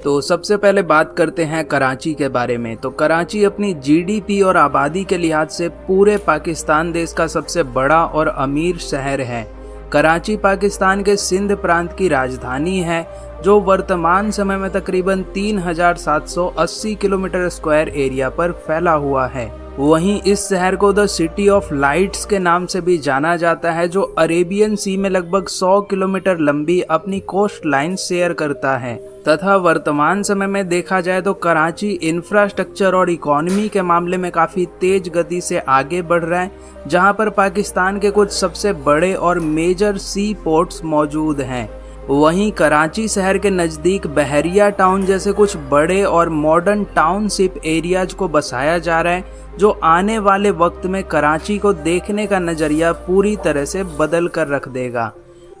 तो सबसे पहले बात करते हैं कराची के बारे में। तो कराची अपनी जीडीपी और आबादी के लिहाज से पूरे पाकिस्तान देश का सबसे बड़ा और अमीर शहर है। कराची पाकिस्तान के सिंध प्रांत की राजधानी है, जो वर्तमान समय में तकरीबन 3780 किलोमीटर स्क्वायर एरिया पर फैला हुआ है। वहीं इस शहर को द सिटी ऑफ लाइट्स के नाम से भी जाना जाता है, जो अरेबियन सी में लगभग 100 किलोमीटर लंबी अपनी कोस्ट लाइन शेयर करता है। तथा वर्तमान समय में देखा जाए तो कराची इंफ्रास्ट्रक्चर और इकोनॉमी के मामले में काफ़ी तेज गति से आगे बढ़ रहा है, जहां पर पाकिस्तान के कुछ सबसे बड़े और मेजर सी पोर्ट्स मौजूद हैं। वहीं कराची शहर के नज़दीक बहरिया टाउन जैसे कुछ बड़े और मॉडर्न टाउनशिप एरियाज को बसाया जा रहा है, जो आने वाले वक्त में कराची को देखने का नज़रिया पूरी तरह से बदल कर रख देगा।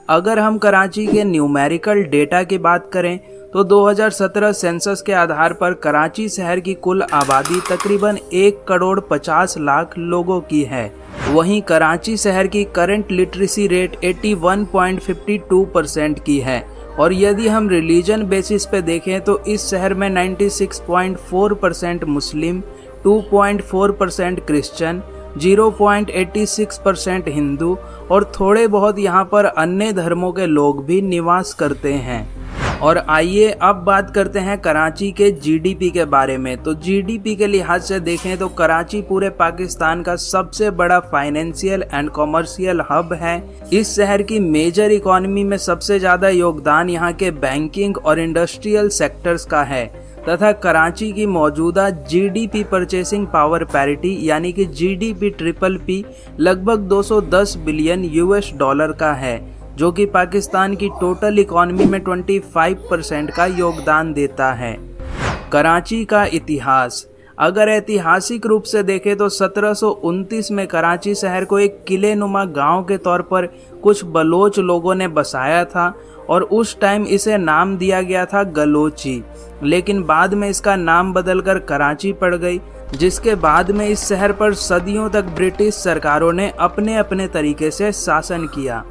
अगर हम कराची के न्यूमेरिकल डेटा की बात करें तो 2017 सेंसस के आधार पर कराची शहर की कुल आबादी तकरीबन 1,50,00,000 लोगों की है। वहीं कराची शहर की करंट लिटरेसी रेट 81.52% की है, और यदि हम रिलीजन बेसिस पे देखें तो इस शहर में 96.4% मुस्लिम, 2.4% क्रिश्चियन, 0.86% हिंदू और थोड़े बहुत यहाँ पर अन्य धर्मों के लोग भी निवास करते हैं। और आइए अब बात करते हैं कराची के जीडीपी के बारे में। तो जीडीपी के लिहाज से देखें तो कराची पूरे पाकिस्तान का सबसे बड़ा फाइनेंशियल एंड कॉमर्शियल हब है। इस शहर की मेजर इकोनॉमी में सबसे ज़्यादा योगदान यहाँ के बैंकिंग और इंडस्ट्रियल सेक्टर्स का है, तथा कराची की मौजूदा जीडीपी परचेसिंग पावर पैरिटी यानी कि जीडीपी ट्रिपल पी लगभग 210 बिलियन यूएस डॉलर का है, जो कि पाकिस्तान की टोटल इकोनॉमी में 25% का योगदान देता है। कराची का इतिहास, अगर ऐतिहासिक रूप से देखें तो 1729 में कराची शहर को एक किले नुमा गाँव के तौर पर कुछ बलोच लोगों ने बसाया था, और उस टाइम इसे नाम दिया गया था गलोची, लेकिन बाद में इसका नाम बदलकर कराची पड़ गई, जिसके बाद में इस शहर पर सदियों तक ब्रिटिश सरकारों ने अपने अपने तरीके से शासन किया।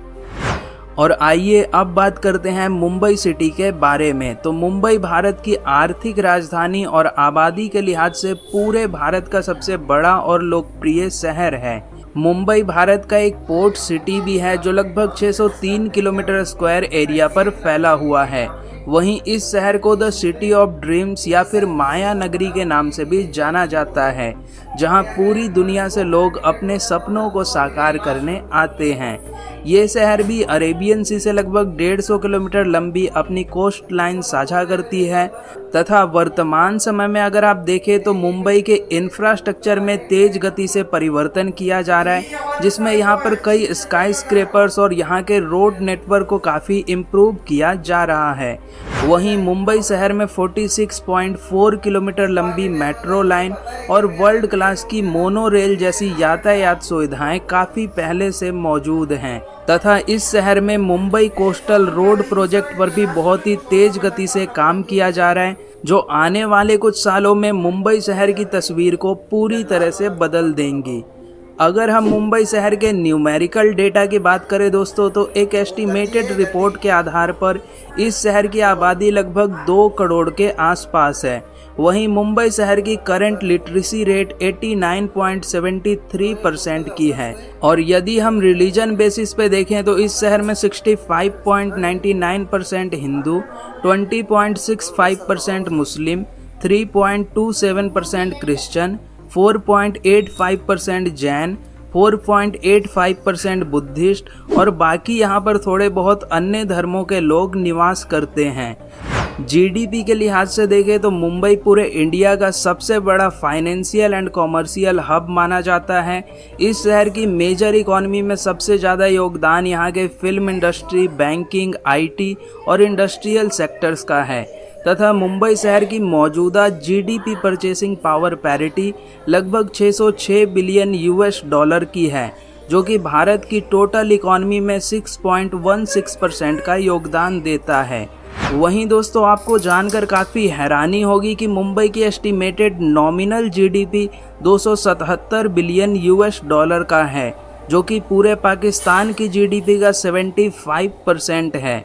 और आइए अब बात करते हैं मुंबई सिटी के बारे में। तो मुंबई भारत की आर्थिक राजधानी और आबादी के लिहाज से पूरे भारत का सबसे बड़ा और लोकप्रिय शहर है। मुंबई भारत का एक पोर्ट सिटी भी है, जो लगभग 603 किलोमीटर स्क्वायर एरिया पर फैला हुआ है। वहीं इस शहर को द सिटी ऑफ ड्रीम्स या फिर माया नगरी के नाम से भी जाना जाता है, जहां पूरी दुनिया से लोग अपने सपनों को साकार करने आते हैं। ये शहर भी अरेबियन सी से लगभग 150 किलोमीटर लंबी अपनी कोस्ट लाइन साझा करती है, तथा वर्तमान समय में अगर आप देखें तो मुंबई के इंफ्रास्ट्रक्चर में तेज गति से परिवर्तन किया जा रहा है, जिसमें यहाँ पर कई स्काई स्क्रैपर्स और यहाँ के रोड नेटवर्क को काफ़ी इम्प्रूव किया जा रहा है। वहीं मुंबई शहर में 46.4 किलोमीटर लंबी मेट्रो लाइन और वर्ल्ड क्लास की मोनो रेल जैसी यातायात सुविधाएं काफ़ी पहले से मौजूद हैं, तथा इस शहर में मुंबई कोस्टल रोड प्रोजेक्ट पर भी बहुत ही तेज गति से काम किया जा रहा है, जो आने वाले कुछ सालों में मुंबई शहर की तस्वीर को पूरी तरह से बदल देंगी। अगर हम मुंबई शहर के न्यूमेरिकल डेटा की बात करें दोस्तों, तो एक एस्टिमेटेड रिपोर्ट के आधार पर इस शहर की आबादी लगभग 2 करोड़ के आसपास है। वहीं मुंबई शहर की करंट लिटरेसी रेट 89.73% की है, और यदि हम रिलीजन बेसिस पे देखें तो इस शहर में 65.99% हिंदू, 20.65% मुस्लिम, 3.27% क्रिश्चियन, 4.85% जैन, 4.85% बुद्धिस्ट और बाकी यहाँ पर थोड़े बहुत अन्य धर्मों के लोग निवास करते हैं। जीडीपी के लिहाज से देखें तो मुंबई पूरे इंडिया का सबसे बड़ा फाइनेंशियल एंड कॉमर्शियल हब माना जाता है। इस शहर की मेजर इकोनॉमी में सबसे ज़्यादा योगदान यहाँ के फिल्म इंडस्ट्री, बैंकिंग, आईटी और इंडस्ट्रियल सेक्टर्स का है, तथा मुंबई शहर की मौजूदा जीडीपी परचेसिंग पावर पैरिटी लगभग 606 बिलियन यूएस डॉलर की है, जो कि भारत की टोटल इकोनॉमी में 6.16% का योगदान देता है। वहीं दोस्तों, आपको जानकर काफ़ी हैरानी होगी कि मुंबई की estimated nominal GDP 277 billion US dollar का है, जो कि पूरे पाकिस्तान की जीडीपी का 75% है।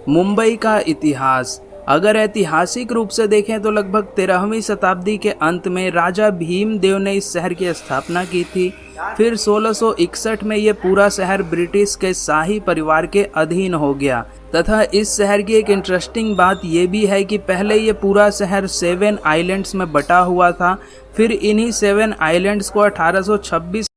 मुंबई का इतिहास, अगर ऐतिहासिक रूप से देखें तो लगभग 13वीं शताब्दी के अंत में राजा भीमदेव ने इस शहर की स्थापना की थी। फिर 1661 में ये पूरा शहर ब्रिटिश के शाही परिवार के अधीन हो गया तथा इस शहर की एक इंटरेस्टिंग बात ये भी है कि पहले ये पूरा शहर 7 आइलैंड्स में बटा हुआ था। फिर इन्हीं 7 आइलैंड्स को 1826